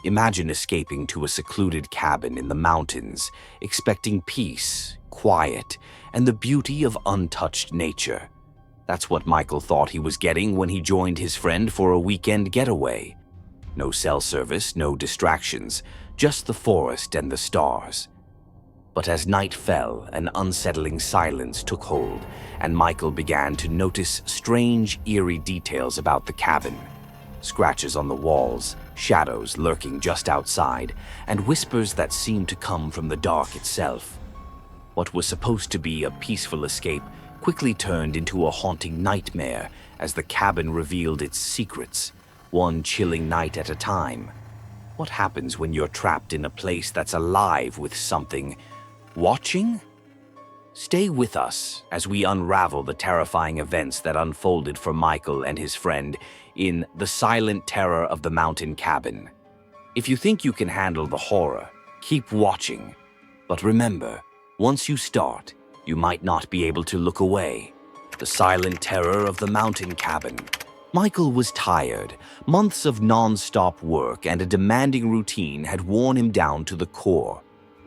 Imagine escaping to a secluded cabin in the mountains, expecting peace, quiet, and the beauty of untouched nature. That's what Michael thought he was getting when he joined his friend for a weekend getaway. No cell service, no distractions, just the forest and the stars. But as night fell, an unsettling silence took hold, and Michael began to notice strange, eerie details about the cabin. Scratches on the walls, shadows lurking just outside, and whispers that seemed to come from the dark itself. What was supposed to be a peaceful escape quickly turned into a haunting nightmare as the cabin revealed its secrets, one chilling night at a time. What happens when you're trapped in a place that's alive with something watching? Stay with us as we unravel the terrifying events that unfolded for Michael and his friend in The Silent Terror of the Mountain Cabin. If you think you can handle the horror, keep watching. But remember, once you start, you might not be able to look away. The Silent Terror of the Mountain Cabin. Michael was tired. Months of non-stop work and a demanding routine had worn him down to the core.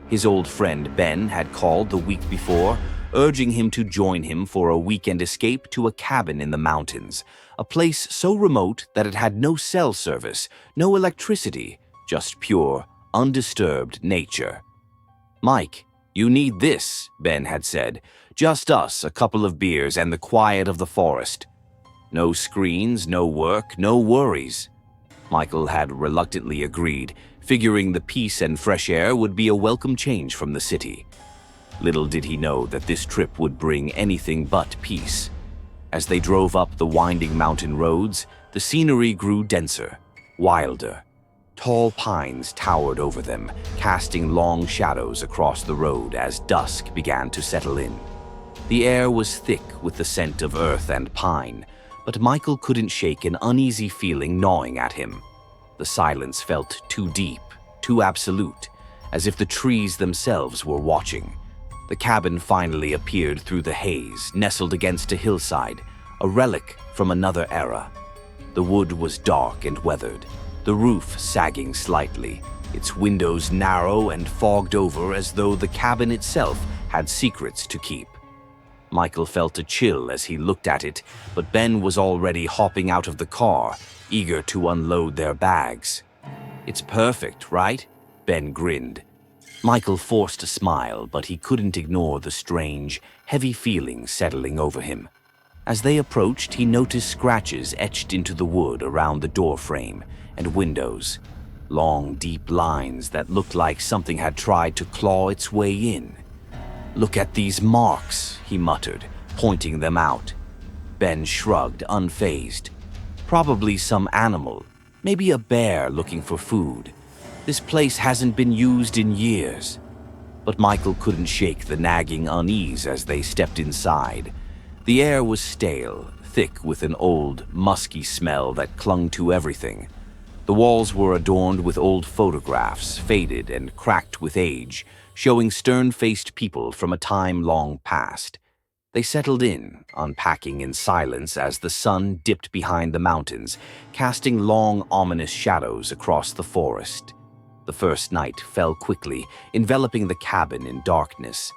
His old friend Ben had called the week before, urging him to join him for a weekend escape to a cabin in the mountains, a place so remote that it had no cell service, no electricity, just pure, undisturbed nature. "Mike, you need this," Ben had said. "Just us, a couple of beers, and the quiet of the forest. No screens, no work, no worries." Michael had reluctantly agreed, figuring the peace and fresh air would be a welcome change from the city. Little did he know that this trip would bring anything but peace. As they drove up the winding mountain roads, the scenery grew denser, wilder. Tall pines towered over them, casting long shadows across the road as dusk began to settle in. The air was thick with the scent of earth and pine, but Michael couldn't shake an uneasy feeling gnawing at him. The silence felt too deep, too absolute, as if the trees themselves were watching. The cabin finally appeared through the haze, nestled against a hillside, a relic from another era. The wood was dark and weathered, the roof sagging slightly, its windows narrow and fogged over as though the cabin itself had secrets to keep. Michael felt a chill as he looked at it, but Ben was already hopping out of the car, eager to unload their bags. "It's perfect, right?" Ben grinned. Michael forced a smile, but he couldn't ignore the strange, heavy feeling settling over him. As they approached, he noticed scratches etched into the wood around the doorframe and windows, long, deep lines that looked like something had tried to claw its way in. "Look at these marks," he muttered, pointing them out. Ben shrugged, unfazed. "Probably some animal, maybe a bear looking for food. This place hasn't been used in years." But Michael couldn't shake the nagging unease as they stepped inside. The air was stale, thick with an old, musky smell that clung to everything. The walls were adorned with old photographs, faded and cracked with age, showing stern-faced people from a time long past. They settled in, unpacking in silence as the sun dipped behind the mountains, casting long, ominous shadows across the forest. The first night fell quickly, enveloping the cabin in darkness.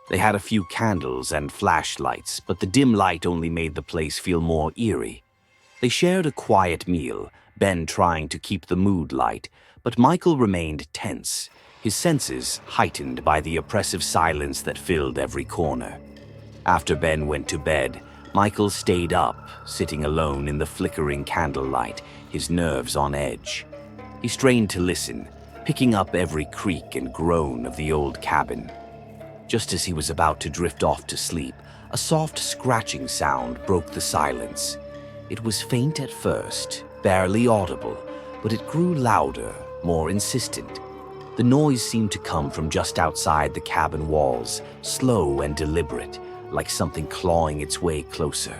They had a few candles and flashlights, but the dim light only made the place feel more eerie. They shared a quiet meal, Ben trying to keep the mood light, but Michael remained tense, his senses heightened by the oppressive silence that filled every corner. After Ben went to bed, Michael stayed up, sitting alone in the flickering candlelight, his nerves on edge. He strained to listen, picking up every creak and groan of the old cabin. Just as he was about to drift off to sleep, a soft scratching sound broke the silence. It was faint at first, barely audible, but it grew louder, more insistent. The noise seemed to come from just outside the cabin walls, slow and deliberate, like something clawing its way closer.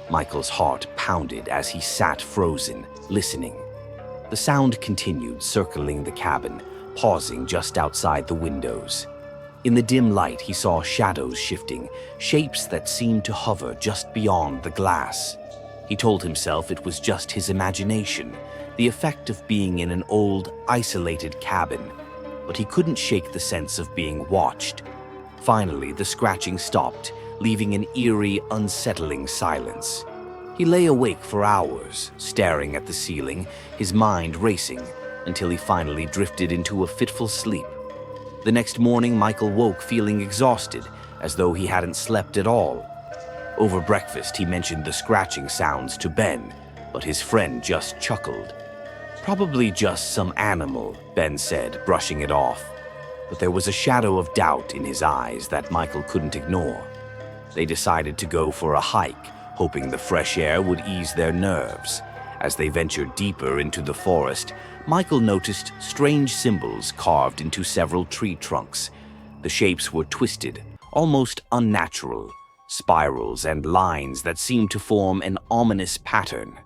Michael's heart pounded as he sat frozen, listening. The sound continued, circling the cabin, pausing just outside the windows. In the dim light, he saw shadows shifting, shapes that seemed to hover just beyond the glass. He told himself it was just his imagination, the effect of being in an old, isolated cabin, but he couldn't shake the sense of being watched. Finally, the scratching stopped, leaving an eerie, unsettling silence. He lay awake for hours, staring at the ceiling, his mind racing, until he finally drifted into a fitful sleep. The next morning, Michael woke feeling exhausted, as though he hadn't slept at all. Over breakfast, he mentioned the scratching sounds to Ben, but his friend just chuckled. "Probably just some animal," Ben said, brushing it off. But there was a shadow of doubt in his eyes that Michael couldn't ignore. They decided to go for a hike, hoping the fresh air would ease their nerves. As they ventured deeper into the forest, Michael noticed strange symbols carved into several tree trunks. The shapes were twisted, almost unnatural, spirals and lines that seemed to form an ominous pattern.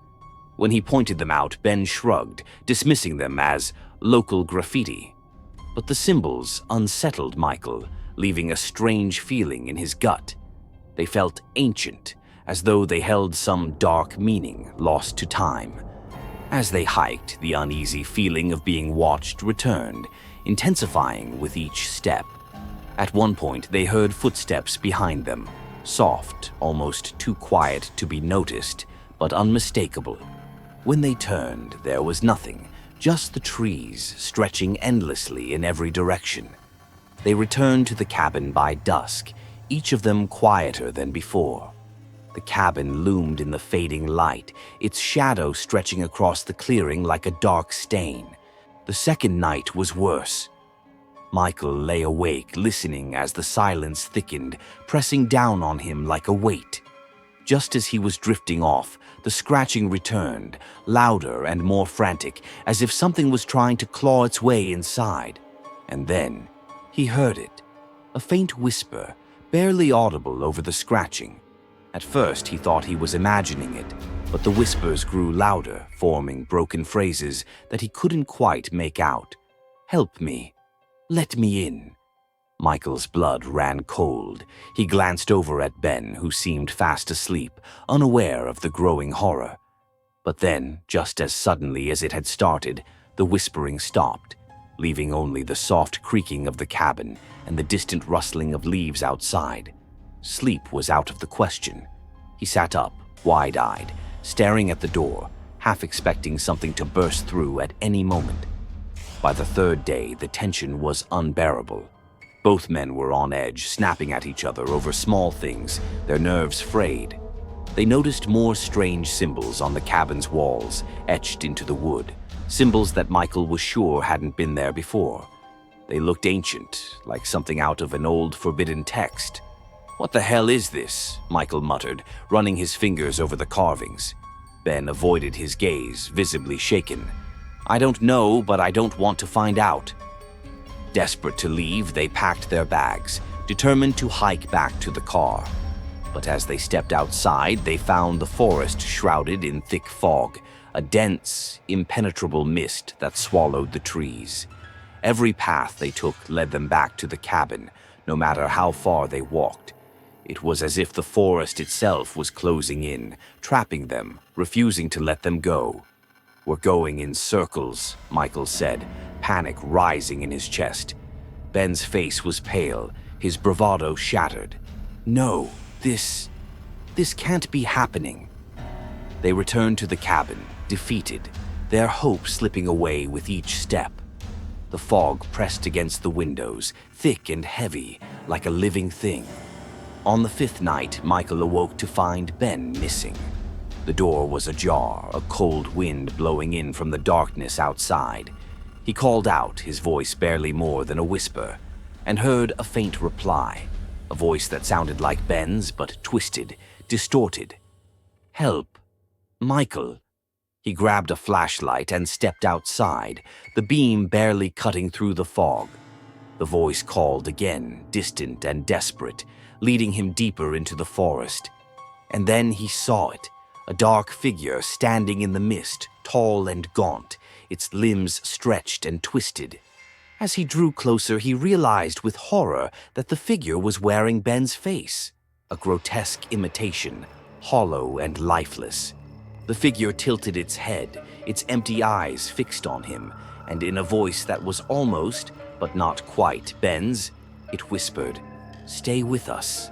When he pointed them out, Ben shrugged, dismissing them as local graffiti. But the symbols unsettled Michael, leaving a strange feeling in his gut. They felt ancient, as though they held some dark meaning lost to time. As they hiked, the uneasy feeling of being watched returned, intensifying with each step. At one point, they heard footsteps behind them, soft, almost too quiet to be noticed, but unmistakable. When they turned, there was nothing, just the trees stretching endlessly in every direction. They returned to the cabin by dusk, each of them quieter than before. The cabin loomed in the fading light, its shadow stretching across the clearing like a dark stain. The second night was worse. Michael lay awake, listening as the silence thickened, pressing down on him like a weight. Just as he was drifting off, the scratching returned, louder and more frantic, as if something was trying to claw its way inside. And then he heard it, a faint whisper, barely audible over the scratching. At first, he thought he was imagining it, but the whispers grew louder, forming broken phrases that he couldn't quite make out. "Help me. Let me in." Michael's blood ran cold. He glanced over at Ben, who seemed fast asleep, unaware of the growing horror. But then, just as suddenly as it had started, the whispering stopped, leaving only the soft creaking of the cabin and the distant rustling of leaves outside. Sleep was out of the question. He sat up, wide-eyed, staring at the door, half expecting something to burst through at any moment. By the third day, the tension was unbearable. Both men were on edge, snapping at each other over small things, their nerves frayed. They noticed more strange symbols on the cabin's walls, etched into the wood, symbols that Michael was sure hadn't been there before. They looked ancient, like something out of an old forbidden text. "What the hell is this?" Michael muttered, running his fingers over the carvings. Ben avoided his gaze, visibly shaken. "I don't know, but I don't want to find out." Desperate to leave, they packed their bags, determined to hike back to the car. But as they stepped outside, they found the forest shrouded in thick fog, a dense, impenetrable mist that swallowed the trees. Every path they took led them back to the cabin, no matter how far they walked. It was as if the forest itself was closing in, trapping them, refusing to let them go. "We're going in circles," Michael said, panic rising in his chest. Ben's face was pale, his bravado shattered. "No, this can't be happening." They returned to the cabin, defeated, their hope slipping away with each step. The fog pressed against the windows, thick and heavy, like a living thing. On the fifth night, Michael awoke to find Ben missing. The door was ajar, a cold wind blowing in from the darkness outside. He called out, his voice barely more than a whisper, and heard a faint reply, a voice that sounded like Ben's but twisted, distorted. "Help. Michael." He grabbed a flashlight and stepped outside, the beam barely cutting through the fog. The voice called again, distant and desperate, leading him deeper into the forest. And then he saw it, a dark figure standing in the mist, tall and gaunt, its limbs stretched and twisted. As he drew closer, he realized with horror that the figure was wearing Ben's face, a grotesque imitation, hollow and lifeless. The figure tilted its head, its empty eyes fixed on him, and in a voice that was almost, but not quite, Ben's, it whispered, "Stay with us."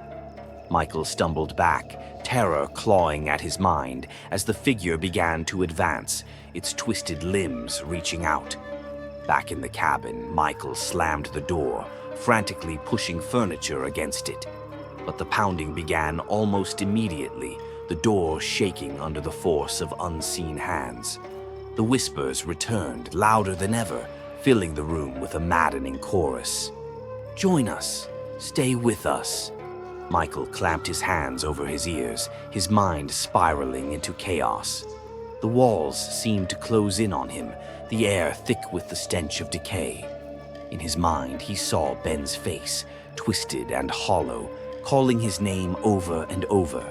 Michael stumbled back, terror clawing at his mind as the figure began to advance, its twisted limbs reaching out. Back in the cabin, Michael slammed the door, frantically pushing furniture against it. But the pounding began almost immediately, the door shaking under the force of unseen hands. The whispers returned, louder than ever, filling the room with a maddening chorus. "Join us. Stay with us." Michael clamped his hands over his ears, his mind spiraling into chaos. The walls seemed to close in on him, the air thick with the stench of decay. In his mind, he saw Ben's face, twisted and hollow, calling his name over and over.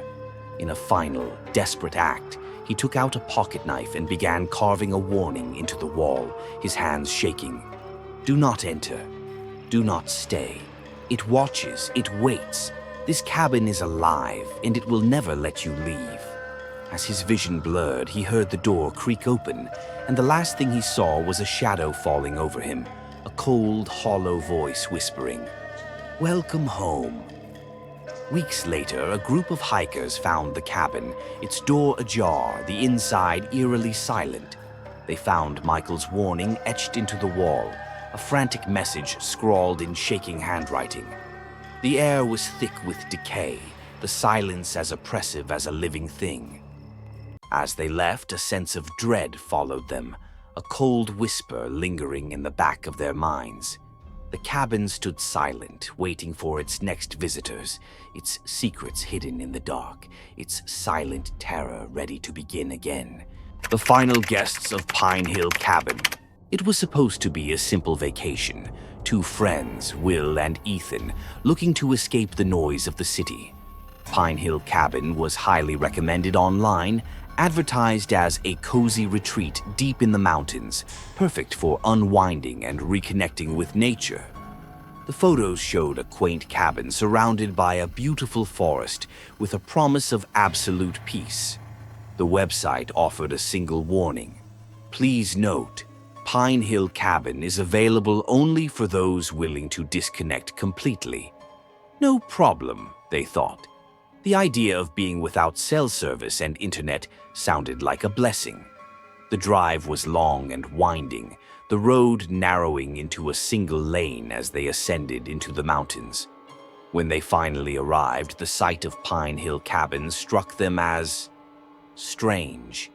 In a final, desperate act, he took out a pocket knife and began carving a warning into the wall, his hands shaking. "Do not enter. Do not stay. It watches, it waits. This cabin is alive, and it will never let you leave." As his vision blurred, he heard the door creak open, and the last thing he saw was a shadow falling over him, a cold, hollow voice whispering, "Welcome home." Weeks later, a group of hikers found the cabin, its door ajar, the inside eerily silent. They found Michael's warning etched into the wall, a frantic message scrawled in shaking handwriting. The air was thick with decay, the silence as oppressive as a living thing. As they left, a sense of dread followed them, a cold whisper lingering in the back of their minds. The cabin stood silent, waiting for its next visitors, its secrets hidden in the dark, its silent terror ready to begin again. The final guests of Pine Hill Cabin. It was supposed to be a simple vacation, two friends, Will and Ethan, looking to escape the noise of the city. Pine Hill Cabin was highly recommended online, advertised as a cozy retreat deep in the mountains, perfect for unwinding and reconnecting with nature. The photos showed a quaint cabin surrounded by a beautiful forest with a promise of absolute peace. The website offered a single warning. "Please note, Pine Hill Cabin is available only for those willing to disconnect completely." No problem, they thought. The idea of being without cell service and internet sounded like a blessing. The drive was long and winding, the road narrowing into a single lane as they ascended into the mountains. When they finally arrived, the sight of Pine Hill Cabin struck them as strange.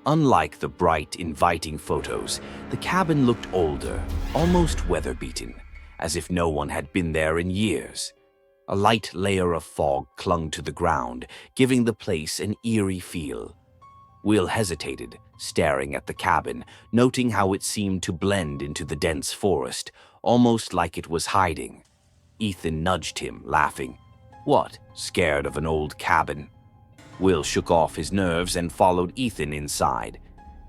Unlike the bright, inviting photos, the cabin looked older, almost weather-beaten, as if no one had been there in years. A light layer of fog clung to the ground, giving the place an eerie feel. Will hesitated, staring at the cabin, noting how it seemed to blend into the dense forest, almost like it was hiding. Ethan nudged him, laughing. "What, scared of an old cabin?" Will shook off his nerves and followed Ethan inside.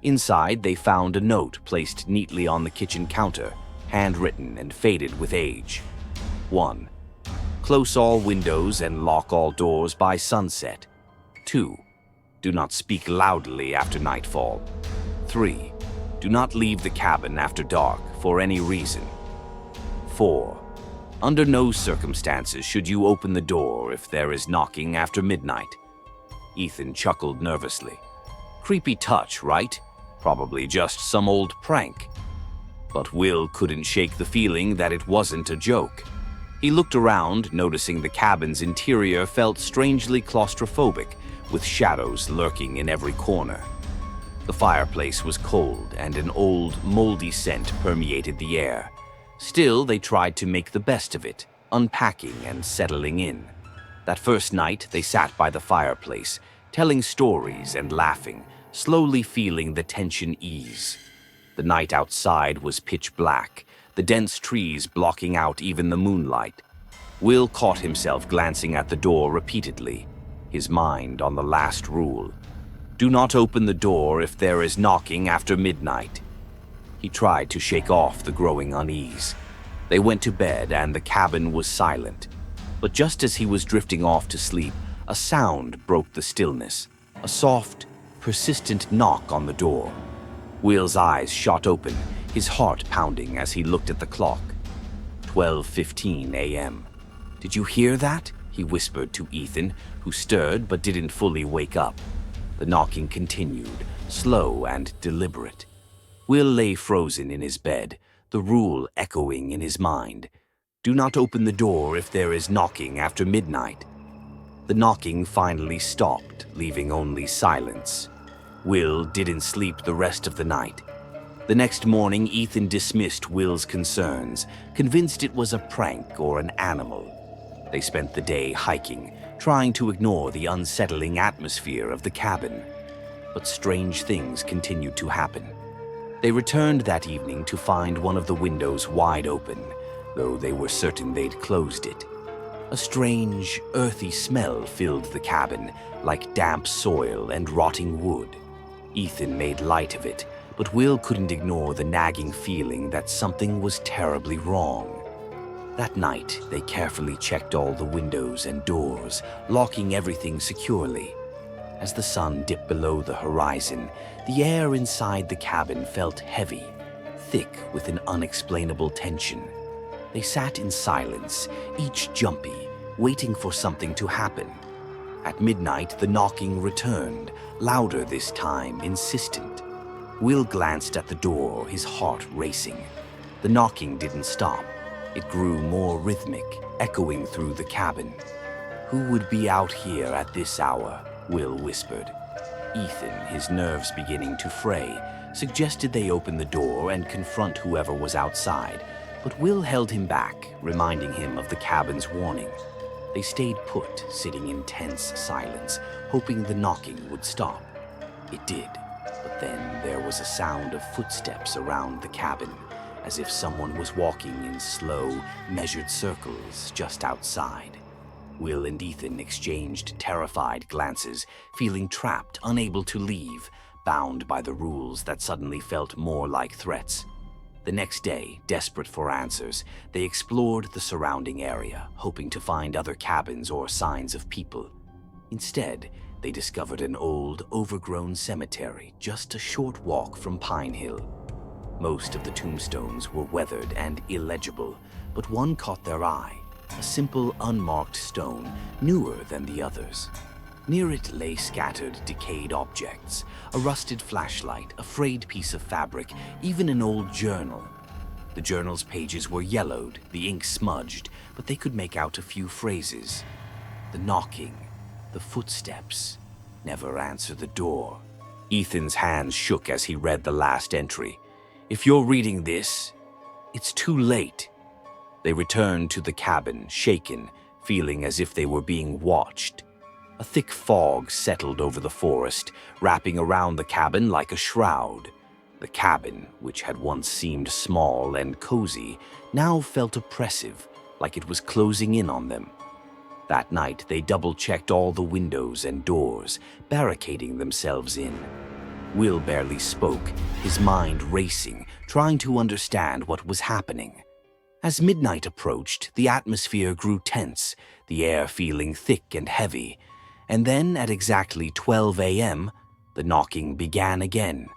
Inside, they found a note placed neatly on the kitchen counter, handwritten and faded with age. 1. Close all windows and lock all doors by sunset. 2. Do not speak loudly after nightfall. 3. Do not leave the cabin after dark for any reason. 4. Under no circumstances should you open the door if there is knocking after midnight. Ethan chuckled nervously. Creepy touch, right? Probably just some old prank. But Will couldn't shake the feeling that it wasn't a joke. He looked around, noticing the cabin's interior felt strangely claustrophobic, with shadows lurking in every corner. The fireplace was cold, and an old, moldy scent permeated the air. Still, they tried to make the best of it, unpacking and settling in. That first night, they sat by the fireplace, telling stories and laughing, slowly feeling the tension ease. The night outside was pitch black, the dense trees blocking out even the moonlight. Will caught himself glancing at the door repeatedly, his mind on the last rule. Do not open the door if there is knocking after midnight. He tried to shake off the growing unease. They went to bed and the cabin was silent. But just as he was drifting off to sleep, a sound broke the stillness. A soft, persistent knock on the door. Will's eyes shot open, his heart pounding as he looked at the clock. 12:15 a.m. "Did you hear that?" he whispered to Ethan, who stirred but didn't fully wake up. The knocking continued, slow and deliberate. Will lay frozen in his bed, the rule echoing in his mind. Do not open the door if there is knocking after midnight. The knocking finally stopped, leaving only silence. Will didn't sleep the rest of the night. The next morning, Ethan dismissed Will's concerns, convinced it was a prank or an animal. They spent the day hiking, trying to ignore the unsettling atmosphere of the cabin. But strange things continued to happen. They returned that evening to find one of the windows wide open, though they were certain they'd closed it. A strange, earthy smell filled the cabin, like damp soil and rotting wood. Ethan made light of it, but Will couldn't ignore the nagging feeling that something was terribly wrong. That night, they carefully checked all the windows and doors, locking everything securely. As the sun dipped below the horizon, the air inside the cabin felt heavy, thick with an unexplainable tension. They sat in silence, each jumpy, waiting for something to happen. At midnight, the knocking returned, louder this time, insistent. Will glanced at the door, his heart racing. The knocking didn't stop. It grew more rhythmic, echoing through the cabin. "Who would be out here at this hour?" Will whispered. Ethan, his nerves beginning to fray, suggested they open the door and confront whoever was outside, but Will held him back, reminding him of the cabin's warning. They stayed put, sitting in tense silence, hoping the knocking would stop. It did, but then there was a sound of footsteps around the cabin, as if someone was walking in slow, measured circles just outside. Will and Ethan exchanged terrified glances, feeling trapped, unable to leave, bound by the rules that suddenly felt more like threats. The next day, desperate for answers, they explored the surrounding area, hoping to find other cabins or signs of people. Instead, they discovered an old, overgrown cemetery just a short walk from Pine Hill. Most of the tombstones were weathered and illegible, but one caught their eye, a simple, unmarked stone, newer than the others. Near it lay scattered, decayed objects, a rusted flashlight, a frayed piece of fabric, even an old journal. The journal's pages were yellowed, the ink smudged, but they could make out a few phrases. The knocking, the footsteps, never answer the door. Ethan's hands shook as he read the last entry. "If you're reading this, it's too late." They returned to the cabin, shaken, feeling as if they were being watched. A thick fog settled over the forest, wrapping around the cabin like a shroud. The cabin, which had once seemed small and cozy, now felt oppressive, like it was closing in on them. That night, they double-checked all the windows and doors, barricading themselves in. Will barely spoke, his mind racing, trying to understand what was happening. As midnight approached, the atmosphere grew tense, the air feeling thick and heavy. And then, at exactly 12 a.m., the knocking began again.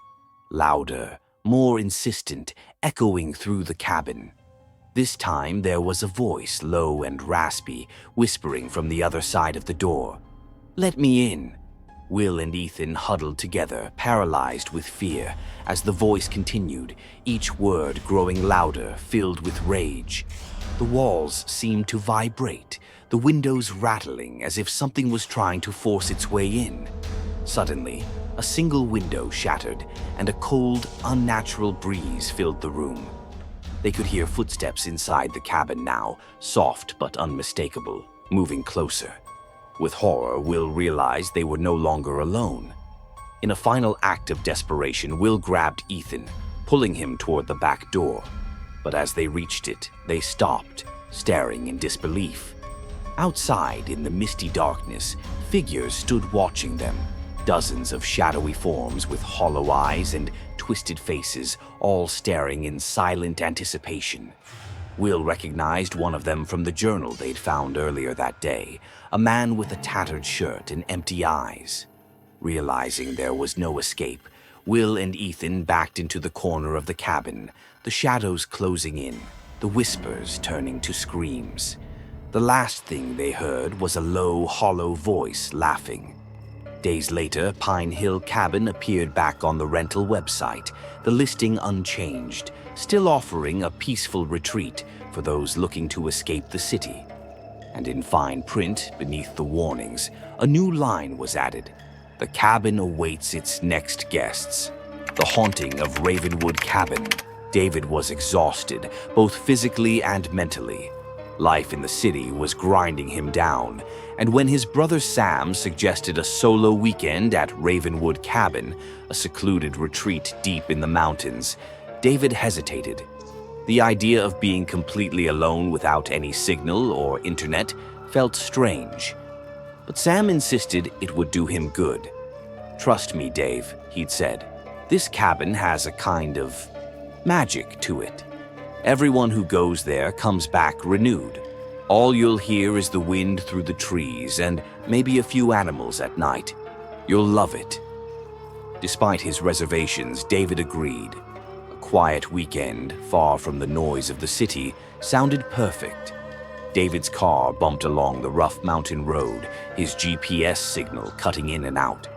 Louder, more insistent, echoing through the cabin. This time, there was a voice, low and raspy, whispering from the other side of the door. "Let me in." Will and Ethan huddled together, paralyzed with fear, as the voice continued, each word growing louder, filled with rage. The walls seemed to vibrate, the windows rattling as if something was trying to force its way in. Suddenly, a single window shattered, and a cold, unnatural breeze filled the room. They could hear footsteps inside the cabin now, soft but unmistakable, moving closer. With horror, Will realized they were no longer alone. In a final act of desperation, Will grabbed Ethan, pulling him toward the back door. But as they reached it, they stopped, staring in disbelief. Outside, in the misty darkness, figures stood watching them. Dozens of shadowy forms with hollow eyes and twisted faces, all staring in silent anticipation. Will recognized one of them from the journal they'd found earlier that day, a man with a tattered shirt and empty eyes. Realizing there was no escape, Will and Ethan backed into the corner of the cabin, the shadows closing in, the whispers turning to screams. The last thing they heard was a low, hollow voice laughing. Days later, Pine Hill Cabin appeared back on the rental website, the listing unchanged, still offering a peaceful retreat for those looking to escape the city. And in fine print, beneath the warnings, a new line was added. The cabin awaits its next guests. The haunting of Ravenwood Cabin. David was exhausted, both physically and mentally. Life in the city was grinding him down, and when his brother Sam suggested a solo weekend at Ravenwood Cabin, a secluded retreat deep in the mountains, David hesitated. The idea of being completely alone without any signal or internet felt strange. But Sam insisted it would do him good. "Trust me, Dave," he'd said. "This cabin has a kind of magic to it. Everyone who goes there comes back renewed. All you'll hear is the wind through the trees and maybe a few animals at night. You'll love it." Despite his reservations, David agreed. A quiet weekend, far from the noise of the city, sounded perfect. David's car bumped along the rough mountain road, his GPS signal cutting in and out.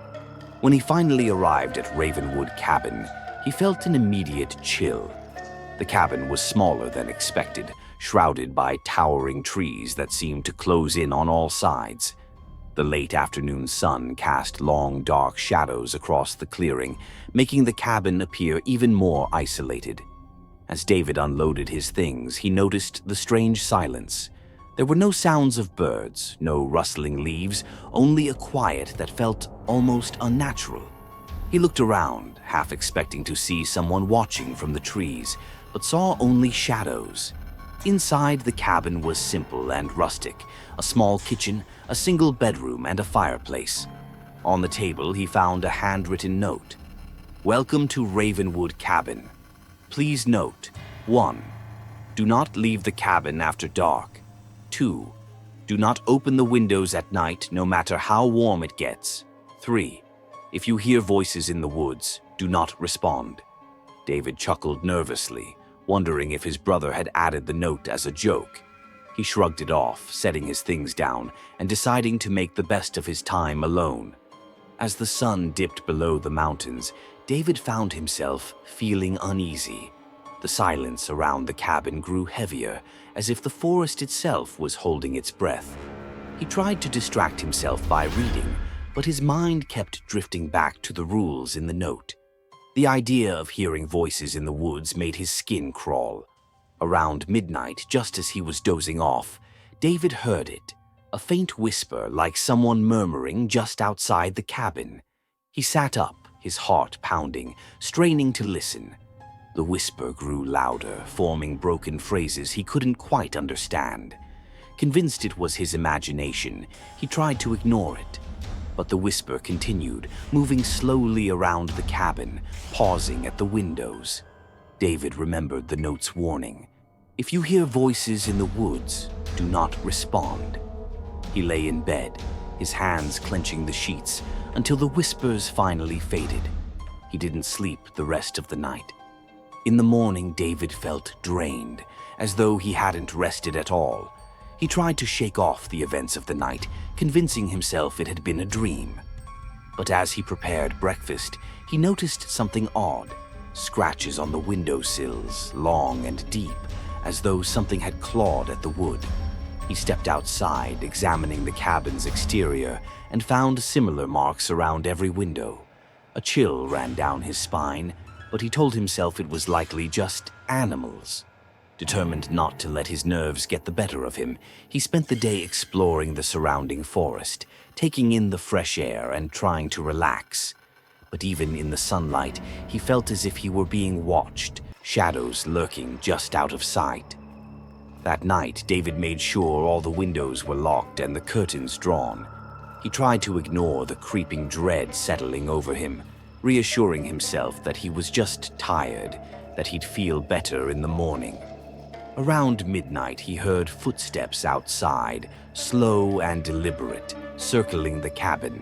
When he finally arrived at Ravenwood Cabin, he felt an immediate chill. The cabin was smaller than expected, shrouded by towering trees that seemed to close in on all sides. The late afternoon sun cast long, dark shadows across the clearing, making the cabin appear even more isolated. As David unloaded his things, he noticed the strange silence. There were no sounds of birds, no rustling leaves, only a quiet that felt almost unnatural. He looked around, half expecting to see someone watching from the trees, but saw only shadows. Inside, the cabin was simple and rustic, a small kitchen, a single bedroom, and a fireplace. On the table, he found a handwritten note. "Welcome to Ravenwood Cabin. Please note, 1. Do not leave the cabin after dark. 2. Do not open the windows at night, no matter how warm it gets. 3. If you hear voices in the woods, do not respond." David chuckled nervously, wondering if his brother had added the note as a joke. He shrugged it off, setting his things down and deciding to make the best of his time alone. As the sun dipped below the mountains, David found himself feeling uneasy. The silence around the cabin grew heavier, as if the forest itself was holding its breath. He tried to distract himself by reading, but his mind kept drifting back to the rules in the note. The idea of hearing voices in the woods made his skin crawl. Around midnight, just as he was dozing off, David heard it, a faint whisper like someone murmuring just outside the cabin. He sat up, his heart pounding, straining to listen. The whisper grew louder, forming broken phrases he couldn't quite understand. Convinced it was his imagination, he tried to ignore it. But the whisper continued, moving slowly around the cabin, pausing at the windows. David remembered the note's warning. "If you hear voices in the woods, do not respond." He lay in bed, his hands clenching the sheets, until the whispers finally faded. He didn't sleep the rest of the night. In the morning, David felt drained, as though he hadn't rested at all. He tried to shake off the events of the night, convincing himself it had been a dream. But as he prepared breakfast, he noticed something odd. Scratches on the windowsills, long and deep, as though something had clawed at the wood. He stepped outside, examining the cabin's exterior, and found similar marks around every window. A chill ran down his spine, but he told himself it was likely just animals. Determined not to let his nerves get the better of him, he spent the day exploring the surrounding forest, taking in the fresh air and trying to relax. But even in the sunlight, he felt as if he were being watched, shadows lurking just out of sight. That night, David made sure all the windows were locked and the curtains drawn. He tried to ignore the creeping dread settling over him, reassuring himself that he was just tired, that he'd feel better in the morning. Around midnight, he heard footsteps outside, slow and deliberate, circling the cabin.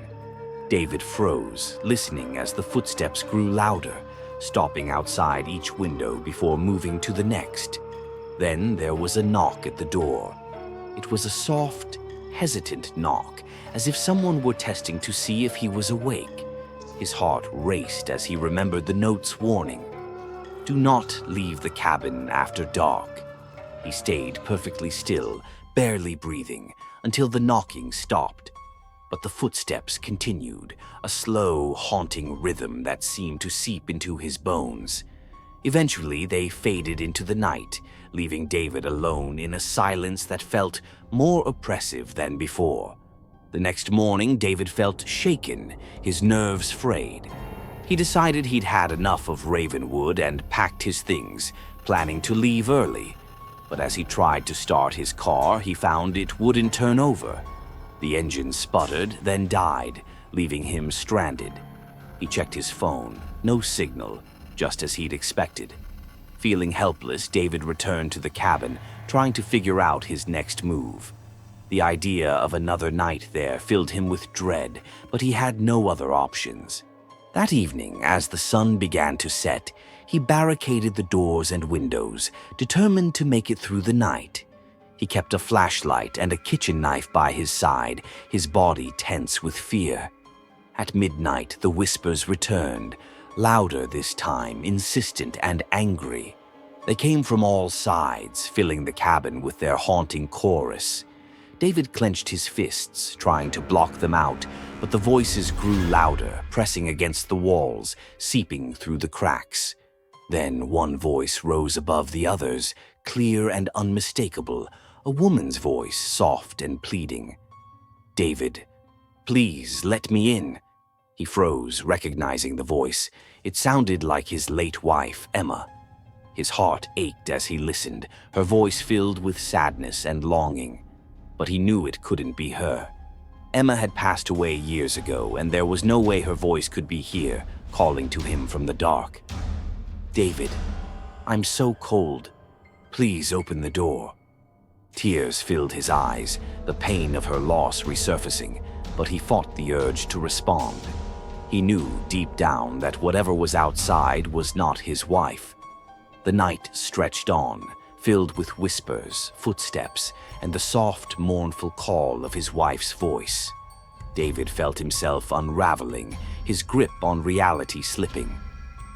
David froze, listening as the footsteps grew louder, stopping outside each window before moving to the next. Then there was a knock at the door. It was a soft, hesitant knock, as if someone were testing to see if he was awake. His heart raced as he remembered the note's warning. Do not leave the cabin after dark. He stayed perfectly still, barely breathing, until the knocking stopped. But the footsteps continued, a slow, haunting rhythm that seemed to seep into his bones. Eventually, they faded into the night, leaving David alone in a silence that felt more oppressive than before. The next morning, David felt shaken, his nerves frayed. He decided he'd had enough of Ravenwood and packed his things, planning to leave early. But as he tried to start his car, he found it wouldn't turn over. The engine sputtered, then died, leaving him stranded. He checked his phone. No signal, just as he'd expected. Feeling helpless, David returned to the cabin, trying to figure out his next move. The idea of another night there filled him with dread, but he had no other options. That evening, as the sun began to set, he barricaded the doors and windows, determined to make it through the night. He kept a flashlight and a kitchen knife by his side, his body tense with fear. At midnight, the whispers returned, louder this time, insistent and angry. They came from all sides, filling the cabin with their haunting chorus. David clenched his fists, trying to block them out, but the voices grew louder, pressing against the walls, seeping through the cracks. Then one voice rose above the others, clear and unmistakable, a woman's voice, soft and pleading. David, please let me in. He froze, recognizing the voice. It sounded like his late wife, Emma. His heart ached as he listened, her voice filled with sadness and longing. But he knew it couldn't be her. Emma had passed away years ago, and there was no way her voice could be here, calling to him from the dark. David, I'm so cold. Please open the door. Tears filled his eyes, the pain of her loss resurfacing, but he fought the urge to respond. He knew deep down that whatever was outside was not his wife. The night stretched on, filled with whispers, footsteps, and the soft, mournful call of his wife's voice. David felt himself unraveling, his grip on reality slipping.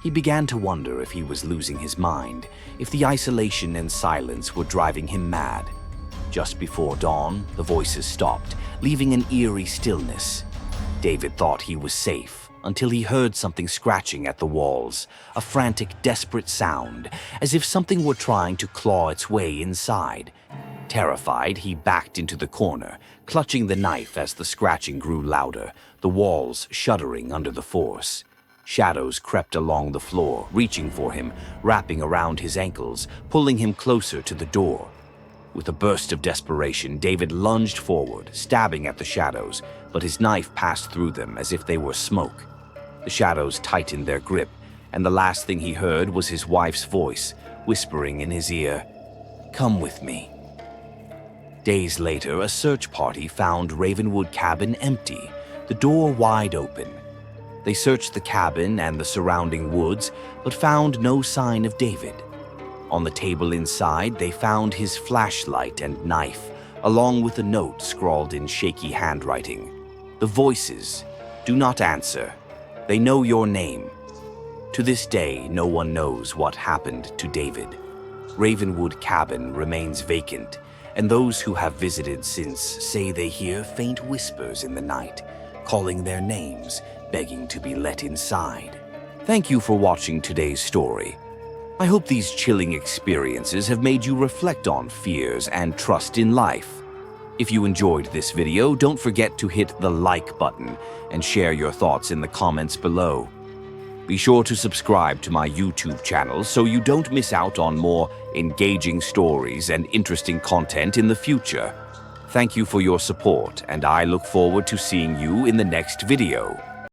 He began to wonder if he was losing his mind, if the isolation and silence were driving him mad. Just before dawn, the voices stopped, leaving an eerie stillness. David thought he was safe, until he heard something scratching at the walls, a frantic, desperate sound, as if something were trying to claw its way inside. Terrified, he backed into the corner, clutching the knife as the scratching grew louder, the walls shuddering under the force. Shadows crept along the floor, reaching for him, wrapping around his ankles, pulling him closer to the door. With a burst of desperation, David lunged forward, stabbing at the shadows, but his knife passed through them as if they were smoke. The shadows tightened their grip, and the last thing he heard was his wife's voice, whispering in his ear, "Come with me." Days later, a search party found Ravenwood cabin empty, the door wide open. They searched the cabin and the surrounding woods, but found no sign of David. On the table inside, they found his flashlight and knife, along with a note scrawled in shaky handwriting. The voices, "Do not answer. They know your name." To this day, no one knows what happened to David. Ravenwood cabin remains vacant, and those who have visited since say they hear faint whispers in the night, calling their names, begging to be let inside. Thank you for watching today's story. I hope these chilling experiences have made you reflect on fears and trust in life. If you enjoyed this video, don't forget to hit the like button and share your thoughts in the comments below. Be sure to subscribe to my YouTube channel so you don't miss out on more engaging stories and interesting content in the future. Thank you for your support, and I look forward to seeing you in the next video.